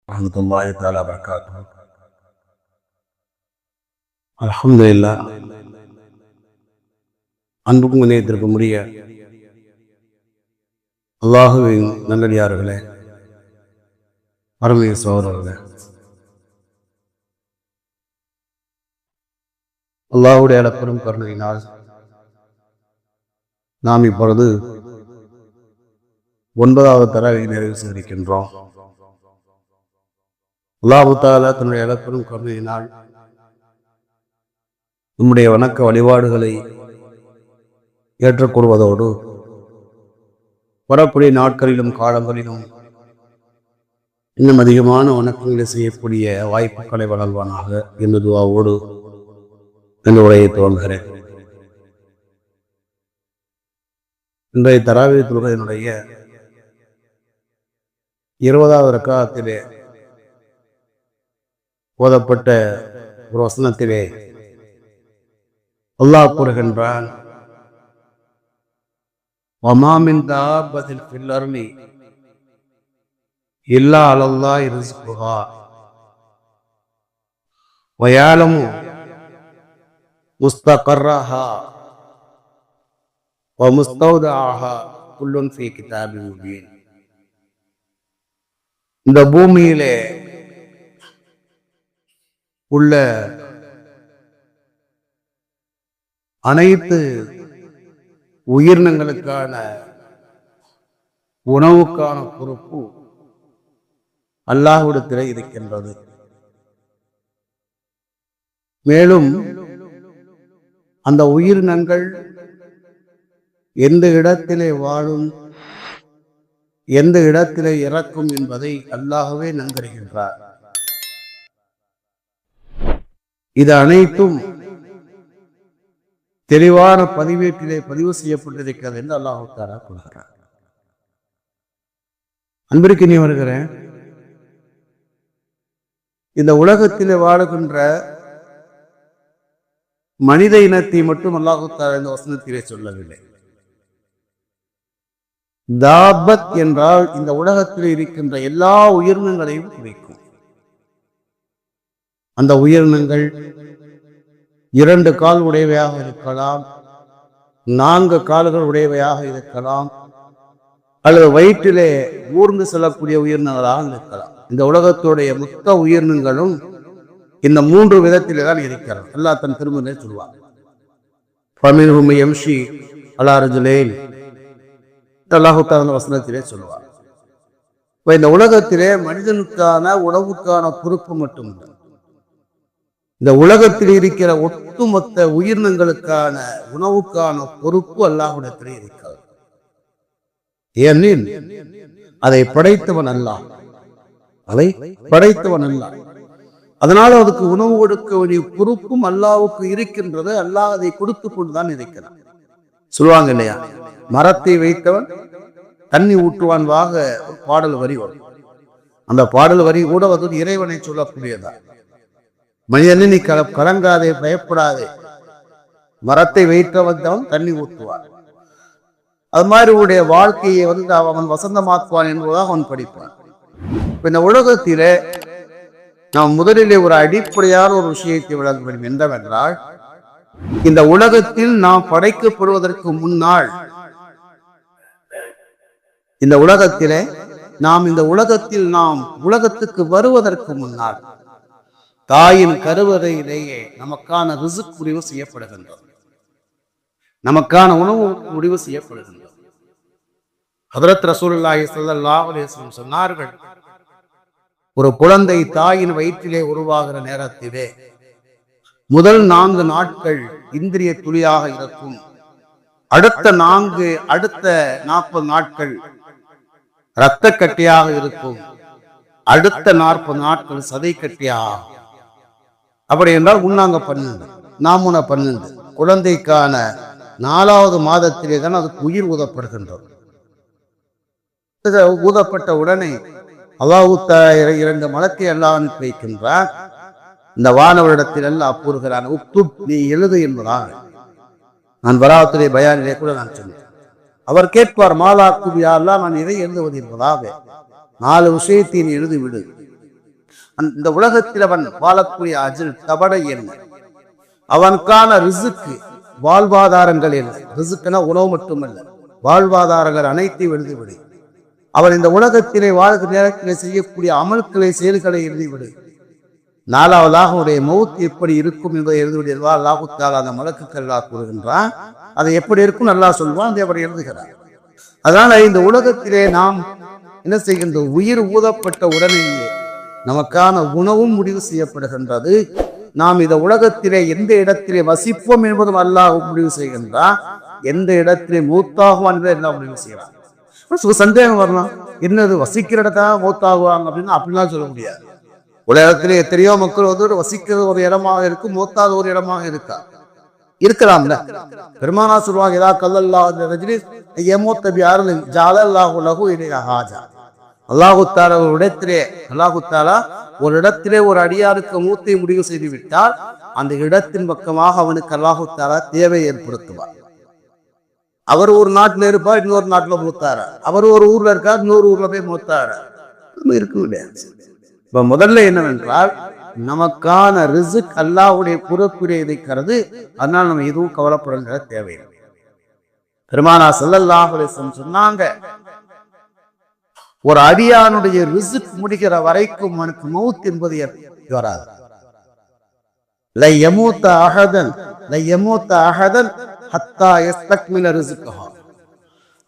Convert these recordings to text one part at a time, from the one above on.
வரஹ்மத்துல்லாஹி தஆலா வபரகாத்துஹு. அல்ஹம்துலில்லாஹ். அன்புக்கும் இணையத்திற்கும் உரிய அல்லாஹுவின் நல்லடியார்களே, அருமை சகோதரர்களே, அல்லாஹ்வுடைய அளப்பெரும் கருணையினால் நாம் இப்பொழுது 9வது தராவை நிறைவு செய்திருக்கின்றோம். அல்லாஹ் தஆலா தன்னுடைய அளப்பெரும் கருணையினால் நம்முடைய வணக்க வழிபாடுகளை ஏற்றுக்கொள்வதோடு வரக்கூடிய நாட்களிலும் காலங்களிலும் இன்னும் அதிகமான வணக்கங்களை செய்யக்கூடிய வாய்ப்புகளை வழங்குவானாக என்று துஆவோடு இந்த உரையை துவங்குகிறேன். இன்றைய தராவி தொழுகையினுடைய 20வது ரக்காத்திலே ஓதப்பட்ட ஒரு வசனத்திலே அல்லாஹ் கூறுகின்றான், வமா மின் தாபத்தின் ஃபில் அர்லி இல்லா அலல்லாஹி ரிஸ்குஹா வயஅலமு முஸ்தகர்ரஹா வ முஸ்தௌதஅஹா குல்லுன் ஃபீ கிதாபின் முபீன். இந்த பூமியிலே உள்ள அனைத்து உயிரினங்களுக்கான உணவுக்கான பொறுப்பு அல்லாஹ்விடத்திலே இருக்கின்றது. மேலும் அந்த உயிரினங்கள் எந்த இடத்திலே வாழும், எந்த இடத்திலே இறக்கும் என்பதை அல்லாஹ்வே நன்கறிகின்றார். இது அனைத்தும் தெளிவான பதிவேட்டிலே பதிவு செய்யப்பட்டிருக்கிறது என்று அல்லாஹ் தஆலா கூறுகிறார். அன்பிற்கு நீ வருகிறேன், இந்த உலகத்திலே வாழுகின்ற மனித இனத்தை மட்டும் அல்லாஹ் தஆலா இந்த வசனத்திலே சொல்லவில்லை. தாபத் என்றால் இந்த உலகத்தில் இருக்கின்ற எல்லா உயிரினங்களையும் குறிக்கும். அந்த உயிரினங்கள் 2 கால் உடையவையாக இருக்கலாம், 4 கால்கள் உடையவையாக இருக்கலாம், அல்லது வயிற்றிலே ஊர்ந்து செல்லக்கூடிய உயிரினங்களாக இருக்கலாம். இந்த உலகத்துடைய மொத்த உயிரினங்களும் இந்த 3 விதத்திலே தான் இருக்கிறது. அல்லாஹ் தன் திருமணத்தை சொல்வார், ஃபமின்ஹும் யம்ஷி அலா ரஜுலைன். அல்லாஹ் தஆலா வசனத்திலே சொல்வார். இந்த உலகத்திலே மனிதனுக்கான உணவுக்கான பொறுப்பு மட்டுமில்லை, இந்த உலகத்தில் இருக்கிற ஒட்டுமொத்த உயிரினங்களுக்கான உணவுக்கான பொறுப்பு அல்லாஹ்விடத்திலே இருக்கிறது. ஏனெனில் அதை படைத்தவன் அல்லாஹ், அதை படைத்தவன் அல்லாஹ். அதனால அதுக்கு உணவு கொடுக்க வேண்டிய பொறுப்பும் அல்லாஹ்வுக்கு இருக்கின்றது. அல்லாஹ் அதை கொடுத்து கொண்டுதான் இருக்கிறான். சொல்லுவாங்க இல்லையா, மரத்தை வைத்தவன் தண்ணி ஊற்றுவான் வாக ஒரு பாடல் வரி வரும். அந்த பாடல் வரி கூட வந்து இறைவனை சொல்லக்கூடியதா. மனிதனை நீ கலங்காதே, பயப்படாதே, மரத்தை வைக்க வந்தவன் தண்ணி ஊற்றுவான். அது மாதிரி உடைய வாழ்க்கையை வந்து அவன் வசந்தமாக்குவான் என்பதாக அவன் படிப்பான். இந்த உலகத்திலே நாம் முதலிலே ஒரு அடிப்படையான ஒரு விஷயத்தை விளங்க வேண்டும். என்னவென்றால், இந்த உலகத்தில் நாம் படைக்கப்படுவதற்கு முன்னால், இந்த உலகத்திலே நாம் உலகத்துக்கு வருவதற்கு முன்னால் தாயின் கருவறையிலேயே நமக்கான ரிஸ்க் முடிவு செய்யப்படுகின்றது, நமக்கான உணவு முடிவு செய்யப்படுகின்றது. ஹதரத் ரசூலுல்லாஹி ஸல்லல்லாஹு அலைஹி வஸல்லம் சொன்னார்கள், ஒரு குழந்தை தாயின் வயிற்றிலே உருவாகிற நேரத்திலே முதல் 4 நாட்கள் இந்திரிய துளியாக இருக்கும். அடுத்த 40 நாட்கள் இரத்த கட்டியாக இருக்கும். அடுத்த 40 நாட்கள் சதை கட்டியாக. அப்படி என்றால் உண்ணாங்க 12, நாமுன 12. குழந்தைக்கான 4வது மாதத்திலே தான் அதுக்கு உயிர் ஊதப்படுகின்றது. ஊதப்பட்ட உடனே அல்லாஹ் 2 மலக்கை அல்லாஹ் அனுப்பி வைக்கின்றான். இந்த வானவரிடத்தில் எல்லாம் கூறுகிறான், உக்துப், நீ எழுது என்பதாக. நான் வராத்துடைய பயானிலே கூட நான் சொன்னேன். அவர் கேட்பார், மாலா குபியா அல்லா, நான் இதை எழுதுவது என்பதாக. 4 விஷயத்தை நீ எழுதிவிடு. இந்த உலகத்தில் அவன் வாழக்கூடிய அஜில் தபடை என்ன, அவனுக்கான ரிசுக்கு வாழ்வாதாரங்கள் என்ன. ரிசுக்குனா உணவு மட்டுமல்ல, வாழ்வாதாரங்கள் அனைத்தையும் எழுதிவிடு. அவன் இந்த உலகத்திலே வாழ்க்கை நேரத்திலே செய்யக்கூடிய அமல்களை செயல்களை எழுதிவிடு. நாலாவதாக உடைய மௌத் எப்படி இருக்கும் என்பதை எழுதிவிடுவா. அல்லாஹு தஆலா அந்த மலக்குகள் கூறுகின்றான். அதை எப்படி இருக்கும் நல்லா சொல்வான், அதை அவர் எழுதுகிறார். அதனால இந்த உலகத்திலே நாம் என்ன செய்கின்ற, உயிர் ஊதப்பட்ட உடனேயே நமக்கான உணவும் முடிவு செய்யப்படுகின்றது. நாம் இந்த உலகத்திலே எந்த இடத்திலே வசிப்போம் என்பதும் அல்லாஹ் முடிவு செய்கின்றான். எந்த இடத்திலே மூத்தாகுவான் என்பதை எல்லாம் முடிவு செய்யலாம். சந்தேகம் வரலாம், என்னது வசிக்கிற இடத்தான் மூத்தாகுவாங்க அப்படின்னா அப்படிலாம் சொல்ல முடியாது. உலகத்திலே எத்தனையோ மக்கள் வந்து வசிக்கிறது ஒரு இடமாக இருக்கும், மூத்தாத ஒரு இடமாக இருக்கலாம்ல. பெருமானா சொல்லுவாங்க, இதா கல்லல்லாஹு ரஜுலின் யமூத்த பிஅர்லின் ஜஅலல்லாஹு லஹு இலைஹா ஹாஜா. அல்லாஹு தஆலா ஒரு இடத்திலே ஒரு அடியாருக்கு மூத்தை முடிவு செய்து விட்டால் அந்த இடத்தின் பக்கமாக அவனுக்கு அல்லாஹு தஆலா தேவை ஏற்படுத்துவார். அவர் ஒரு நாட்டில் இருப்பார், இன்னொரு நாட்டில் மூத்தார. அவர் ஒரு ஊர்ல இருக்கார், இன்னொரு ஊர்ல போய் மூத்தார. இருக்கு. இப்ப முதல்ல என்னவென்றால், நமக்கான ரிஸ்க் அல்லாஹ்வுடைய பொறுப்பிலே இருக்கிறது. அதனால நம்ம எதுவும் கவலைப்படுகிற தேவையில்லை. பெருமானா ஸல்லல்லாஹு அலைஹி வஸல்லம் சொன்னாங்க, ஒரு அடியானுடைய ரிஸ்க் முடிகிற வரைக்கும் அவனுக்கு மௌத் என்பது வராது. லை யமூத அஹதன் ஹத்தா யஸ்தக்மில ரிஸ்கஹா.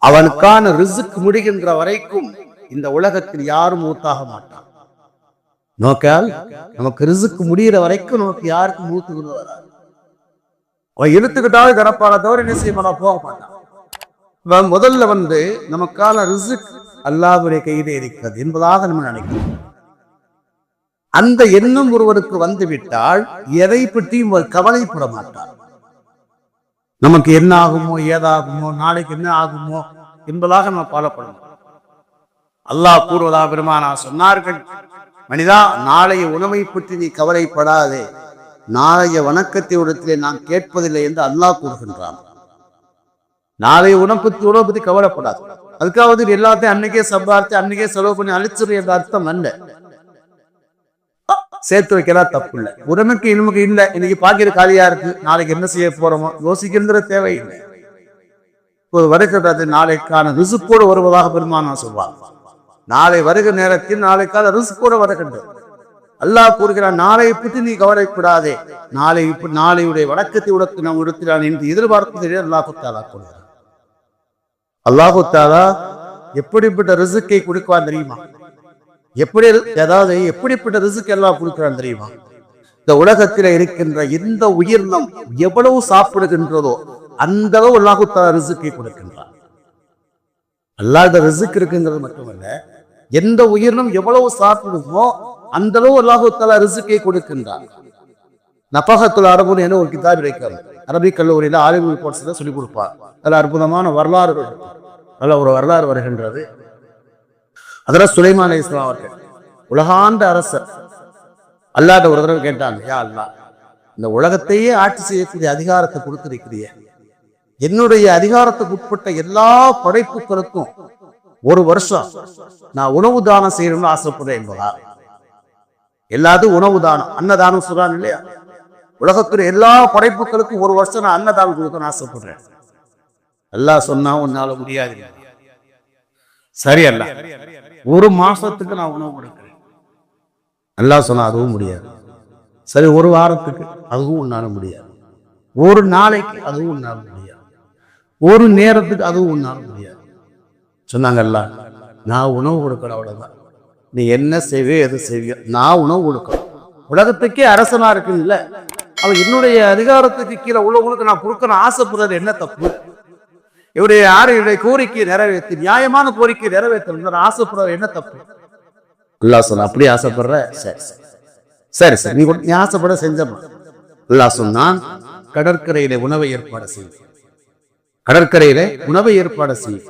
அவனுக்கான ரிஸ்க் முடிகின்ற வரைக்கும் இந்த உலகத்தில் யாரும் மூத்தாக மாட்டான். நோக்கால் நமக்கு ரிஸ்க் முடிகிற வரைக்கும் நமக்கு யாருக்கும் மூத்துக்கிறது வராது. அவன் இழுத்துக்கிட்டாலும் கரப்பான தவிர என்ன செய்ய மாட்டான், போக மாட்டான். முதல்ல நமக்கான ரிஸ்க் அல்லாஹ்வுடைய கையிலே இருக்கிறது என்பதாக நம்ம நினைக்கிறோம். அந்த எண்ணம் ஒருவருக்கு வந்துவிட்டால் எதை பற்றியும் கவலைப்பட மாட்டார். நமக்கு என்ன ஆகுமோ, ஏதாகுமோ, நாளைக்கு என்ன ஆகுமோ என்பதாக நம்ம பாலப்படணும். அல்லாஹ் கூறுவதா பெருமானா சொன்னார்கள், மனிதா, நாளைய உணவை பற்றி நீ கவலைப்படாதே, நாளைய வணக்கத்தை இடத்திலே நான் கேட்பதில்லை என்று அல்லாஹ் கூறுகின்றான். நாளைய உணவு பற்றி கவலைப்படாது. அதுக்காவது எல்லாத்தையும் அன்னைக்கே சம்பாதித்து அன்னைக்கே செலவு பண்ணி அழிச்சிரு என்ற அர்த்தம் அல்ல. சேர்த்து வைக்கலாம் தப்பு இல்லை. உடமைக்கு இனிமைக்கு இல்லை, இன்னைக்கு பாக்கிற காலியா இருக்கு, நாளைக்கு என்ன செய்ய போறோமோ யோசிக்கின்ற தேவையில்லை. இப்போது வருகிறது நாளைக்கான ரிசுக்கோடு வருவதாக பெருமானா சொல்வார். நாளை வருகிற நேரத்தில் நாளைக்கான ரிசுக்கோடு வருகின்றது. அல்லாஹ் கூறுகிறான், நாளையை பற்றி நீ கவலைப்படாதே, நாளையுடைய வணக்கத்தை உடத்து நாம் எடுக்கிறான் என்று எதிர்பார்ப்பதிலே அல்லாஹு தஆலா கூறுகிறார். அல்லாஹு தஆலா எப்படிப்பட்ட ரிசுக்கை கொடுக்குவான் தெரியுமா? எப்படிப்பட்ட ரிசுக் எல்லாம் கொடுக்கிறான் தெரியுமா? இந்த உலகத்தில் இருக்கின்ற எந்த உயிரினம் எவ்வளவு சாப்பிடுகின்றதோ அந்த அளவு அல்லாஹு தஆலா ரிசுக்கை கொடுக்கின்றான். அல்லாஹ் இந்த ரிசுக் இருக்குங்கிறது மட்டுமல்ல, எந்த உயிரினம் எவ்வளவு சாப்பிடுமோ அந்த அளவு அல்லாஹு தஆலா ரிசுக்கை கொடுக்கின்றான். நஃபஹத்துல் அரபுன்னு என்ன ஒரு கிதாப் இருக்கிறது, அரபிக் கல்லூரியில ஆலிமுல் கோர்ஸ்ல சொல்லிக் கொடுப்பார். அதில் அற்புதமான வரலாறு, நல்ல ஒரு வரலாறு வருகின்றது. ஹஜ்ரத் சுலைமான் அலைஹிஸ்ஸலாம் அவர்கள் உலகாண்ட அரசர். அல்லாஹ்ட்ட ஒரு தடவை கேட்டாங்க, யா அல்லாஹ், இந்த உலகத்தையே ஆட்சி செய்யக்கூடிய அதிகாரத்தை கொடுத்திருக்கிறிய, என்னுடைய அதிகாரத்துக்கு உட்பட்ட எல்லா படைப்புகளுக்கும் ஒரு வருஷம் நான் உணவு தானம் செய்யணும்னு ஆசைப்படுறேன் என்பதா? எல்லாத்துக்கும் உணவு தானம், அன்னதானம் சொல்றான் இல்லையா? உலகத்துடைய எல்லா படைப்புகளுக்கும் ஒரு வருஷம் நான் அன்னதானம் கொடுக்கணும்னு ஆசைப்படுறேன். அல்லாஹ் சொன்னா உன்னால முடியாது. சரி அல்ல, ஒரு மாசத்துக்கு நான் உணவு கொடுக்கிறேன். அல்லாஹ் சொன்னா அதுவும் முடியாது. சரி, ஒரு வாரத்துக்கு, அதுவும் உன்னால முடியாது. ஒரு நாளைக்கு, அதுவும் உன்னால முடியாது. ஒரு நேரத்துக்கு, அதுவும் உன்னால முடியாது. சொன்னாங்கல்ல, நான் உணவு கொடுக்கணும், அவ்வளவுதான். நீ என்ன செய்வியோ எது செய்வியோ, நான் உணவு கொடுக்கணும். உலகத்துக்கே அரசனா இருக்குல்ல, அவன் என்னுடைய அதிகாரத்துக்கு கீழே உள்ளவங்களுக்கு நான் கொடுக்கணும் ஆசைப்படுறது என்ன தப்பு? யாருடைய கோரிக்கையை நிறைவேற்றி, நியாயமான கோரிக்கை நிறைவேற்ற ஆசைப்படுறது என்ன தப்பு? அல்லாஹ் சொன்ன, அப்படி ஆசைப்படுற, சரி சரி, நீ ஆசைப்பட செஞ்சப்ப அல்லாஹ் சொன்னான், கடற்கரையில உணவை ஏற்பாடு செய்யும். கடற்கரையில உணவை ஏற்பாடு செய்யும்.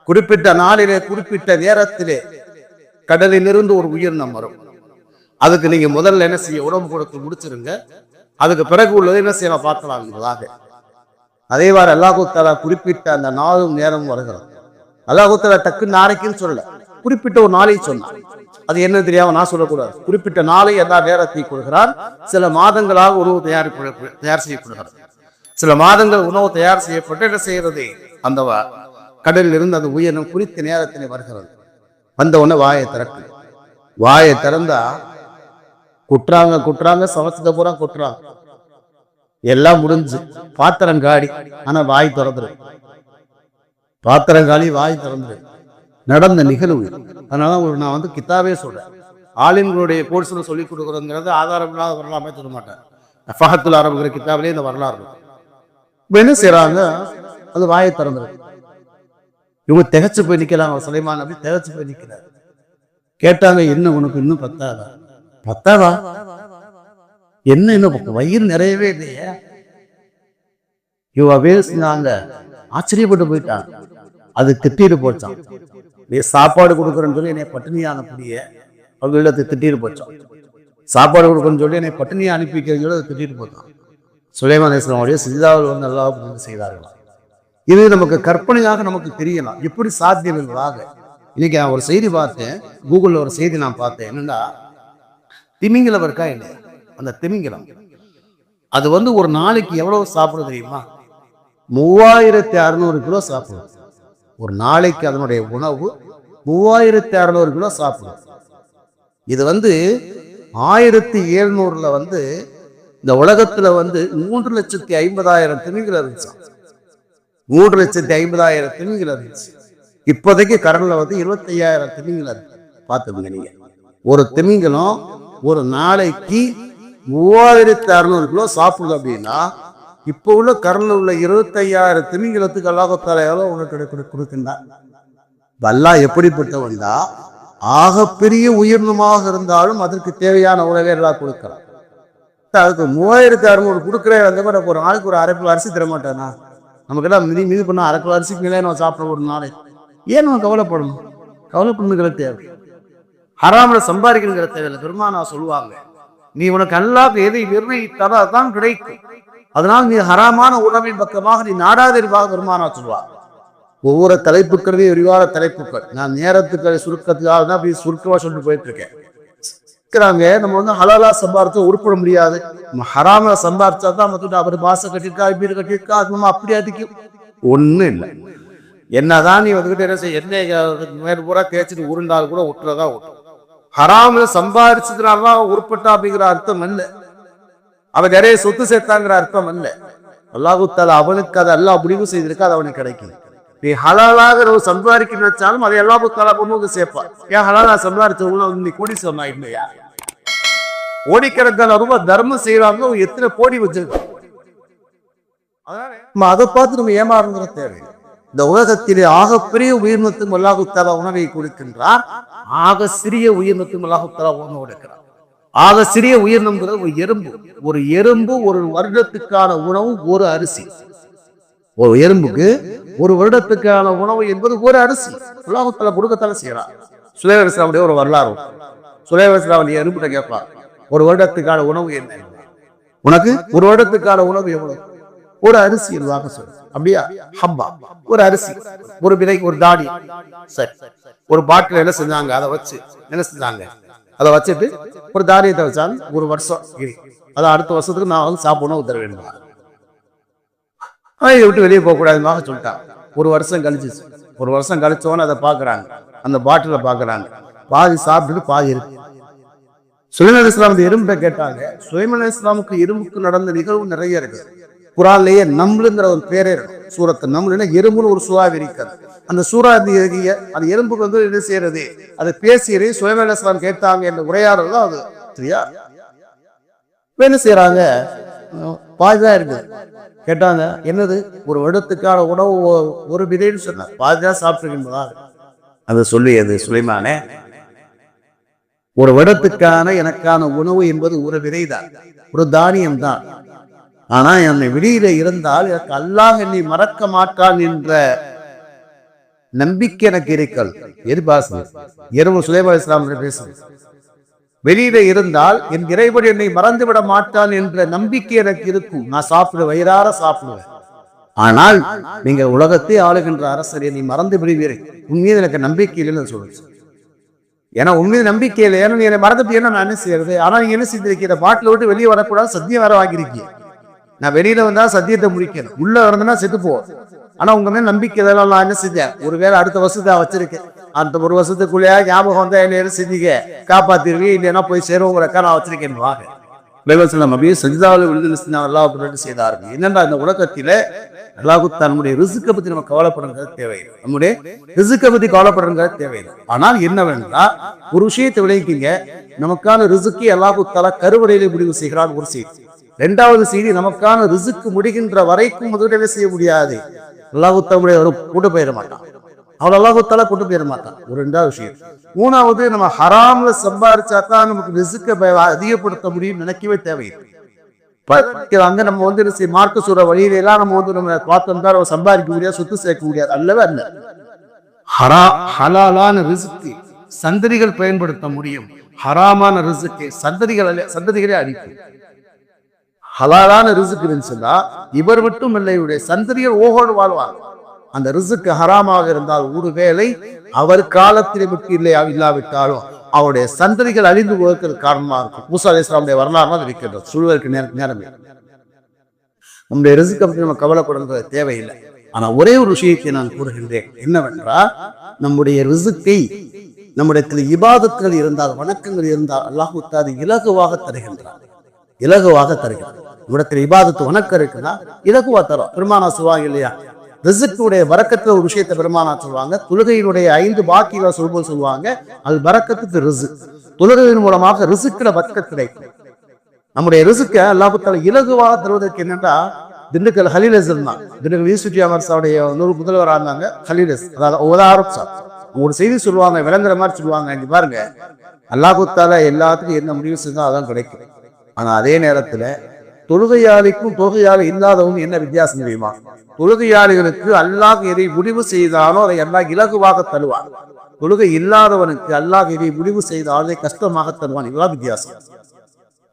குறிப்பிட்ட நாளிலே குறிப்பிட்ட நேரத்திலே கடலிலிருந்து ஒரு உயிரினம் வரும். அதுக்கு நீங்க முதல்ல என்ன செய்ய, உணவு கொடுத்து முடிச்சிருங்க. அதுக்கு பிறகு உள்ளது என்ன செய்ய பார்க்கலாம் என்பதாக. அதேவாறு அல்லாஹு தஆலா குறிப்பிட்ட அந்த நாளும் நேரம் வருகிறது. அல்லாஹு தஆலா டக்கு நாளைக்குன்னு சொல்லல, குறிப்பிட்ட ஒரு நாளை சொன்னான். அது என்ன தெரியாம நான் சொல்லக்கூடாது. குறிப்பிட்ட நாளை எல்லா நேரத்தை கொடுக்கிறார். சில மாதங்களாக உணவு தயார் செய்யப்படுகிறது. சில மாதங்கள் உணவு தயார் செய்யப்பட்டு என்ன செய்யறது, அந்த கடலில் இருந்து அந்த உயிரினம் குறித்த நேரத்திலே வருகிறது. வந்த உடனே வாயை திறக்கு. வாயை திறந்தா குட்டுறாங்க சமச்சத்தை பூரா குட்டுறாங்க. எல்லாம் முடிஞ்சு பாத்திரம் காடி, ஆனா வாய் திறந்துரு. பாத்திரம் காலி, வாய் திறந்துரு. நடந்த நிகழ்வு. அதனால நான் வந்து கித்தாபே சொல்றேன். ஆலிம்களுடைய கோர்ஸ்ல சொல்லிக் கொடுக்குறதுங்கிறது ஆதாரம் இல்லாத வரலாமே சொல்ல மாட்டேன். ஃபஹத்துல் அரபுங்கிற கித்தாபிலே இந்த வரலாறு இருக்கும். என்ன செய்யறாங்க, அது வாயை திறந்துரு. இவங்க திகச்சு போய் நிக்கிறாங்க. சுலைமான் நபி திகச்சு போய் நிக்கிறார். கேட்டாங்க, என்ன உனக்கு இன்னும் பத்தாதா? பத்தாதா என்ன, இன்னும் வயிறு நிறையவே இல்லையே. இவ செஞ்சாங்க, ஆச்சரியப்பட்டு போயிட்டாங்க. அது திட்டிட்டு போச்சான். நீ சாப்பாடு கொடுக்குறேன்னு சொல்லி என்னை பட்டினியா அனுப்பிய அவங்கள திட்டிட்டு போச்சான். சாப்பாடு கொடுக்குறேன்னு சொல்லி என்னை பட்டினியா அனுப்பி வைக்கிறேன்னு சொல்லி அதை திட்டிட்டு போச்சான். சுலைமான் அலைஹிஸ்ஸலாமுடைய சிஜிதாவில் வந்து அல்லாஹ் செய்தார்களாம். இது நமக்கு கற்பனையாக நமக்கு தெரியலாம், எப்படி சாத்தியம் என்பதாக. இன்னைக்கு நான் ஒரு செய்தி பார்த்தேன், கூகுள்ல ஒரு செய்தி நான் பார்த்தேன். என்னன்னா, திமிங்கலம் இருக்கா இல்லையா, அந்த திமிங்கலம் அது வந்து ஒரு நாளைக்கு எவ்வளவு சாப்பிட தெரியுமா? 3600 கிலோ சாப்பிடும். ஒரு நாளைக்கு அதனுடைய உணவு 3600 கிலோ சாப்பிடும். இது வந்து 1700 வந்து இந்த உலகத்துல வந்து 3,50,000 திமிங்கலம் இருந்துச்சு. 3,50,000 திமிங்கலம் இருந்துச்சு. இப்போதைக்கு கடல்ல வந்து 25,000 திமிங்கலம் இருக்கு. பார்த்துங்க நீங்க. ஒரு திமிங்கலம் ஒரு நாளைக்கு 3600 கிலோ சாப்பிடுது அப்படின்னா, இப்போ உள்ள கடல்ல உள்ள 25,000 திமிங்கலத்துக்கு அல்லாஹ் எவ்வளவு உனக்கு கொடுக்கின்றான். அல்லாஹ் எப்படிப்பட்டவன்டா, ஆகப்பெரிய உயிரினமாக இருந்தாலும் அதற்கு தேவையான உணவை எல்லாம் கொடுக்கிறான். அதுக்கு 3600 கொடுக்குற அந்த மாதிரி ஒரு நாளைக்கு ஒரு 1/2 கிலோ அரிசி தர மாட்டானா? நமக்கெல்லாம் மிதி பண்ணா 1/2 கிலோ அரிசிக்கு மேலே நம்ம சாப்பிட ஒரு நாளைக்கு. ஏன் நம்ம கவலைப்படணும்? கவலைப்படணுங்கிற தேவை, ஹராம்ல சம்பாதிக்கணுங்கிற தேவையில்லை. பெருமானா சொல்லுவாங்க, நீ உனக்கு அல்லாஹ் எதை நிர்ணயித்தாலும் அதுதான் கிடைக்கும். அதனால் நீ ஹராமான உணவின் பக்கமாக நீ நாடாதிருப்பாக பெருமானா சொல்லுவாங்க. ஒவ்வொரு தலைப்புக்கிறதே விரிவான தலைப்புக்கள். நான் நேரத்துக்கு சுருக்கத்துக்காக தான் அப்படி சுருக்கமா சொல்லிட்டு போயிட்டு இருக்கேன். நம்ம வந்து ஹலாலா சம்பாரிச்சா உருப்பட முடியாது. ஹராம சம்பாரிச்சா தான் நம்ம அவர் பாச கட்டிருக்கா, வீடு கட்டிருக்கா, அது நம்ம அப்படி அதிக்கும் ஒண்ணும் இல்லை. என்னதான் நீ வந்துகிட்டு என்ன செய்ய, என்ன பூரா தேய்ச்சிட்டு உருண்டால் கூட விட்டுறதா விட்டுரும். ஹராம சம்பாரிச்சதுனாலதான் உருப்பட்டா அப்படிங்கிற அர்த்தம் அல்ல. அவன் நிறைய சொத்து சேர்த்தாங்கிற அர்த்தம் அல்ல. அல்லாஹு தஆலா அவனுக்கு அதை அல்லாஹ் முடிவு செய்திருக்கா, அது அவனுக்கு கிடைக்கும். நீ ஹலாலாக நம்ம சம்பாதிக்க நினைச்சாலும் அதை அல்லாஹு தஆலா பொண்ணுக்கு சேர்ப்பான். ஏன் ஹலாலா சம்பாதிச்சவங்களும் நீ கோடி சொன்னா இல்லையா? கோடிக்கணக்கான ரூபாய் தர்மம் செய்யறாங்க, எத்தனை கோடி வச்சிருக்கோம். அதை பார்த்து நம்ம ஏமாறுங்கிற தேவை. இந்த உலகத்திலே ஆகப்பெரிய உயிரினத்துக்கும் அல்லாஹு தஆலா உணவை கொடுக்கின்றார். ஆக சிறிய உயிரினத்துக்கும் அல்லாஹு தஆலா உணவு கொடுக்கிறார். ஆக சிறிய உயிரினம்ங்கிறது ஒரு எறும்பு. ஒரு எறும்பு ஒரு வருடத்துக்கான உணவு ஒரு அரிசி. ஒரு எறும்புக்கு ஒரு வருடத்துக்கான உணவு என்பது ஒரு அரிசி. அல்லாஹ் தஆலா கொடுக்கத்தால செய்யறார். சுலைமான் அலைஹிஸ்ஸலாமுடைய ஒரு வரலாறு. சுலைமான் அலைஹிஸ்ஸலாம் எறும்புட்ட கேட்பார், ஒரு வருடத்துக்கான உணவு என்ன? உனக்கு ஒரு வருடத்துக்கான உணவு எவ்வளவு? ஒரு அரிசி வாங்க சொல்லு. அப்படியா? ஹப்பா, ஒரு அரிசி, ஒரு விதை, ஒரு தாடி. சரி, ஒரு பாட்டில் என்ன செஞ்சாங்க, அதை வச்சு என்ன செஞ்சாங்க, அதை வச்சுட்டு ஒரு தானியத்தை வச்சாங்க. ஒரு வருஷம் அதை அடுத்த வருஷத்துக்கு நான் வந்து சாப்பிடணும் உத்தரவு வேணும். அதை விட்டு வெளியே போகக்கூடாதுமாக சொல்லிட்டான். ஒரு வருஷம் கழிச்சிச்சு. ஒரு வருஷம் கழிச்சோன்னு அதை பார்க்குறாங்க, அந்த பாட்டில பார்க்குறாங்க. பாதி சாப்பிட்டுட்டு பாதி இருக்கு. சுலைமான் அலைஹிஸ்ஸலாம் இந்த எறும்பை கேட்டாங்க. சுலைமான் அலைஹிஸ்ஸலாமுக்கு எறும்புக்கு நடந்த நிகழ்வு நிறைய இருக்கு. குரான்லயே நம்லுங்கிற ஒரு பேரே இருக்கு. சூரத்து நம்லுன்னா எறும்புன்னு ஒரு சூறாவே இருக்கிறது. அந்த சூறா அந்த எறும்புக்கு வந்து என்ன செய்யறது, அதை பேசியது சுலைமான் அலைஹிஸ்ஸலாம் கேட்டாங்க என்ற உரையாடல் தான் அது. சரியா? என்ன செய்யறாங்க, பாதிதான் இருக்கு. கேட்டாங்க, என்னது? ஒரு வருடத்துக்கான உணவு ஒரு விதைன்னு சொன்ன, பாதிதான் சாப்பிட்டுருக்கின்றதா? அதை சொல்லியது சுலைமானே, ஒரு வருடத்துக்கான எனக்கான உணவு என்பது ஒரு விதைதான், ஒரு தானியம் தான். ஆனா என்னை வெளியில இருந்தால் எனக்கு அல்லாஹ் என்னை மறக்க மாட்டான் என்ற நம்பிக்கை எனக்கு இருக்கல். எதிர்பார்த்து இரவு சுலைமான் அலைஹிஸ்ஸலாம் பேசுது. வெளியில இருந்தால் என் இறைவன் என்னை மறந்து விட மாட்டான் என்ற நம்பிக்கை எனக்கு இருக்கும். நான் சாப்பிடுவேன், வயிறார சாப்பிடுவேன். ஆனால் நீங்க உலகத்தை ஆளுகின்ற அரசர் என்னை மறந்து விடுவீர்கள், உன் மீது எனக்கு நம்பிக்கை இல்லைன்னு சொல்லுச்சு. ஏன்னா உண்மையை நம்பிக்கை இல்லை. ஏன்னா நீ என்னை மறந்துட்டு நான் என்ன செய்யறது? ஆனா நீங்க என்ன செஞ்சிருக்கீங்க? பாட்டில விட்டு வெளியே வரக்கூடாது, சத்தியம் வேற வாங்கிருக்கீங்க. நான் வெளியில வந்தா சத்தியத்தை முடிக்கணும், உள்ள இருந்தேன்னா செத்து போ. ஆனா உங்க மேல நம்பிக்கை இதெல்லாம் நான் என்ன செஞ்சேன்? ஒருவேளை அடுத்த வருஷத்தை வச்சிருக்கேன், அந்த ஒரு வருஷத்துக்குள்ளேயா ஞாபகம் வந்தா என்ன செஞ்சீங்க? காப்பாத்திருவீங்க, இல்லைன்னா போய் சேருவோங்கிறக்கா நான் வச்சிருக்கேன் வாங்க. அப்படியே சஜிதாவில் விழுந்து அல்லாஹ் செய்தார்கள். என்னன்னா இந்த உலகத்தில அல்லாஹ் தன்னுடைய ரிஸ்கை பத்தி நம்ம கவலைப்படுறது தேவையில்லை, நம்முடைய ரிஸ்கை பத்தி கவலைப்படுறது தேவையில்லை. ஆனால் என்னவென்றால் ஒரு விஷயத்தை விளைவிக்கீங்க, நமக்கான ரிஸ்கை அல்லாஹ் தஆலா கருவறையிலே முடிவு செய்கிறான் ஒரு செய்தி. இரண்டாவது செய்தி, நமக்கான ரிஸ்க் முடிகின்ற வரைக்கும் முதலிலே செய்ய முடியாது. அல்லாஹ் தஆலா ஒரு கூட்டு போயிட மாட்டான், அவள் அல்லாஹ் தஆலா கூட்டு போயிட மாட்டான். ஒரு ரெண்டாவது விஷயம். மூணாவது, நம்ம ஹராம்ல சம்பாதிச்சாதான் நமக்கு ரிஸ்கை அதிகப்படுத்த முடியும் நினைக்கவே தேவையில்லை. அங்க நம்ம மார்க்க சொல்ற வழியில எல்லாம் நம்ம பார்த்தோம் தான் சம்பாதிக்க முடியாது, சொத்து சேர்க்க முடியாது, அல்லவே அல்ல. ஹலாலான ரிஸ்கை சந்ததிகள் பயன்படுத்த முடியும், ஹராமான ரிஸ்கை சந்ததிகளே அழிக்கும். ஹலாலான ரிஸ்க் இருந்துச்சுன்னா இவர் மட்டும் இல்லை, இவருடைய சந்ததிகள் ஓகோடு வாழ்வார். அந்த ரிஸ்க் ஹராமாக இருந்தால் ஒருவேளை அவர் காலத்திலே விட்டு இல்லாவிட்டாலும் அவருடைய சந்ததிகள் அழிந்து போவதற்கு காரணமா இருக்கும். மூசா அலைஹிஸ்ஸலாமுடைய வரலாறு இருக்கின்றது, சொல்வதற்கு நேரமே. நம்முடைய ரிஸ்கை பற்றி நம்ம கவலைப்படுறது தேவையில்லை. ஆனா ஒரே ஒரு விஷயத்தை நான் கூறுகின்றேன், என்னவென்றால் நம்முடைய ரிஸ்கை, நம்முடைய இபாதத்துகள் இருந்தால், வணக்கங்கள் இருந்தால் அல்லாஹ் தஆலா இலகுவாக தருகின்றார், இலகுவாக தருகிறார். நம்மிடத்தில் இபாதத்து வணக்கம் இருக்குன்னா இலகுவா தரும். பெருமானா சொல்லுவாங்க இல்லையா, ரிஸ்குடைய பரக்கத்துல ஒரு விஷயத்தை பெருமானா சொல்லுவாங்க, தொழுகையினுடைய 5 பாக்கிகளை சொல்லுவாங்க, அது பரக்கத்துக்கு ரிஸ்க். தொழுகையின் மூலமாக ரிஸ்க்ல பரக்கத் கிடைக்கும். நம்முடைய ரிஸ்கை அல்லாஹ் தஆலா இலகுவாக தருவதற்கு என்னன்னா, திண்டுக்கல் ஹலீலஸ் இருந்தான், திண்டுக்கல் யூசுஃபி அமர்சாவுடைய இன்னொரு முதல்வராக இருந்தாங்க ஹலீலஸ், அதாவது ஓதாரம் சார். ஒரு செய்தி சொல்லுவாங்க, விளங்குற மாதிரி சொல்லுவாங்க, இங்க பாருங்க, அல்லாஹ் தஆலா எல்லாத்துக்கும் என்ன முடிவு செஞ்சா அதான் கிடைக்கும். ஆனா அதே நேரத்துல தொழுகையாளிக்கும் தொழுகையாளி இல்லாதவங்க என்ன வித்தியாசம் தெரியுமா? தொழுகையாளிகளுக்கு அல்லாஹ் எதை முடிவு செய்தானோ அதை அல்லாஹ் இலகுவாக தருவான், தொழுகை இல்லாதவனுக்கு அல்லாஹ் எதை முடிவு செய்தாலும் அதை கஷ்டமாக தருவான். இதுதான் வித்தியாசம்.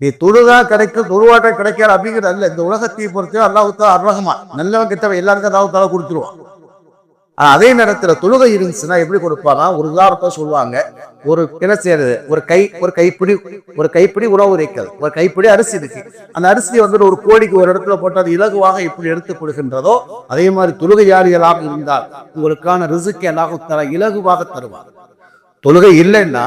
நீ தொழுதா கிடைக்கும், தொழுவாட்ட கிடைக்காது அப்படிங்கிறது அல்ல. இந்த உலகத்தை பொறுத்து அல்லாஹ் தஆலா அர்-ரஹ்மான், நல்லவன் கிட்ட எல்லாருக்கும் அல்லாஹ் தஆலா கொடுத்துருவான். அதே நேரத்துல தொழுகை இருந்துச்சுன்னா எப்படி கொடுப்பானா, ஒரு உதாரணத்தை சொல்லுவாங்க, ஒரு என்ன செய்யறது, ஒரு கைப்பிடி உணவு வைக்கிறது, ஒரு கைப்பிடி அரிசி இருக்கு, அந்த அரிசியை ஒரு கோடிக்கு ஒரு இடத்துல போட்டு அது இலகுவாக எப்படி எடுத்துக் கொடுக்கின்றதோ அதே மாதிரி தொழுகையாளிகளாக இருந்தால் உங்களுக்கான ரிஸ்கை அல்லாஹ் தஆலா இலகுவாக தருவார். தொழுகை இல்லைன்னா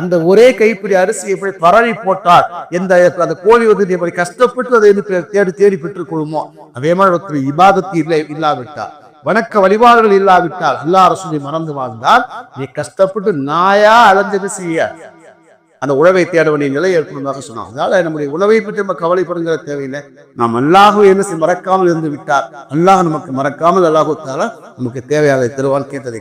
அந்த ஒரே கைப்பிடி அரிசி எப்படி பரவி போட்டால் அந்த கோழி எப்படி கஷ்டப்பட்டு அதை தேடி பெற்றுக் கொள்ளுமோ, அதே மாதிரி இபாதத்து இல்லாவிட்டால், வணக்க வழிபாடுகள் இல்லாவிட்டால், அல்லாஹ் ரசூலை மறந்து வாழ்ந்தால் நீ கஷ்டப்பட்டு நாயா அலைஞ்சது செய்ய அந்த உழவை தேட வேண்டிய நிலை ஏற்படுவதாக சொன்னாங்க. அதனால நம்முடைய உணவை பற்றி நம்ம கவலைப்படுங்கிற தேவையில்லை. நாம் அல்லாஹ்வை என்ன மறக்காமல் இருந்து விட்டார், அல்லாஹ் நமக்கு மறக்காமல் அல்லாஹ் தஆலா நமக்கு தேவையாக தருவான். கேட்டதை